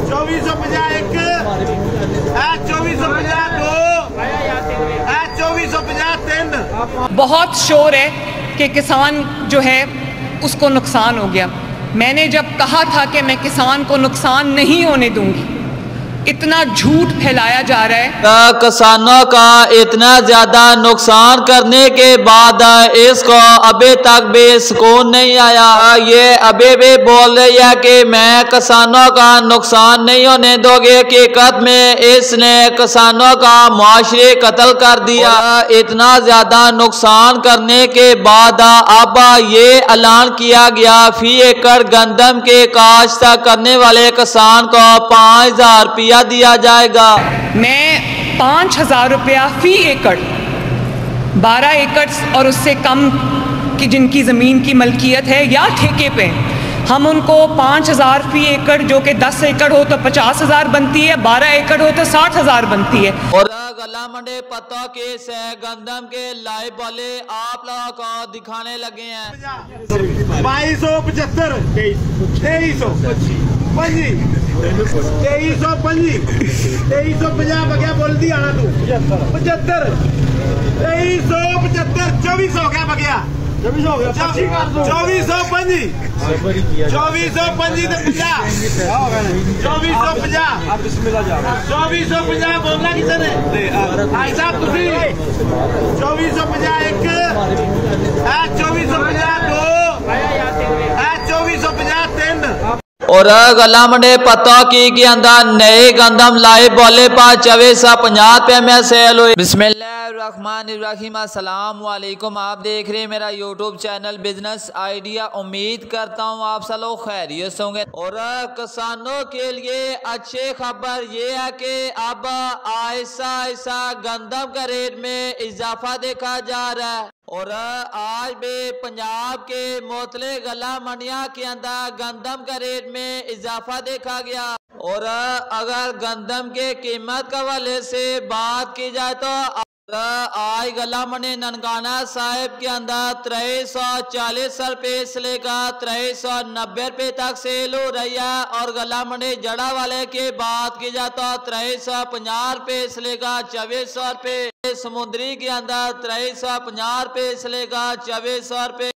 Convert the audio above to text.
2450 एक, 2450 दो, 2450 तीन। बहुत शोर है कि किसान जो है उसको नुकसान हो गया। मैंने जब कहा था कि मैं किसान को नुकसान नहीं होने दूंगी, इतना झूठ फैलाया जा रहा है। किसानों का इतना ज्यादा नुकसान करने के बाद इसको अभी तक भी सुकून नहीं आया। ये अभी भी बोल रही है कि मैं किसानों का नुकसान नहीं होने दोगे। हकीकत में इसने किसानों का मुआशरे कत्ल कर दिया। इतना ज्यादा नुकसान करने के बाद अब ये ऐलान किया गया फी एकड़ गंदम के काश्त करने वाले किसान को 5000 रुपया दिया जाएगा। मैं 5000 रुपया फी एकड़, 12 एकड़ और उससे कम की जिनकी ज़मीन की मलकियत है या ठेके पे, हम उनको 5000 फी एकड़, जो कि 10 एकड़ हो तो 50,000 बनती है, 12 एकड़ हो तो 60,000 बनती है। और गला मंडे पत्तों के से गंदम के लाइव वाले आप लोगों को दिखाने लगे हैं। 2275, 2350 2350 बगैया बोल दी आना तू 75, 2375, 2400 हो गया बगैया, 2450, 2450 2450 बोलना किसी ने भाई साहब तुसी 2450 एक, 2450 दो, 2450 तीन। और गला मंडे पत्तों की अंदर नए गंदम लाइव बोले पर 2450 रुपये में सेल हुई। बिस्मिल्लाहिर्रहमानिर्रहीम, अस्सलाम वालेकुम। आप देख रहे हैं मेरा यूट्यूब चैनल बिजनेस आइडिया। उम्मीद करता हूँ आप सब लोग खैरियत से होंगे। और किसानों के लिए अच्छी खबर ये है कि अब आहिस्ता आहिस्ता गंदम के रेट में इजाफा देखा जा रहा है। और आज भी पंजाब के मोतले गला मंडिया के अंदर गंदम का रेट में इजाफा देखा गया। और अगर गंदम के कीमत के हवाले से बात की जाए तो आज गला मंडी ननकाना साहिब के अंदर 2340 रुपये से लेकर 2390 रुपये तक सेल हो रही है। और गला मंडी जड़ा वाले की बात की जाए तो 2350 रुपये से लेकर 2400 रुपये। समुद्री के अंदर 2350 रुपये से लेकर 2400 रुपये।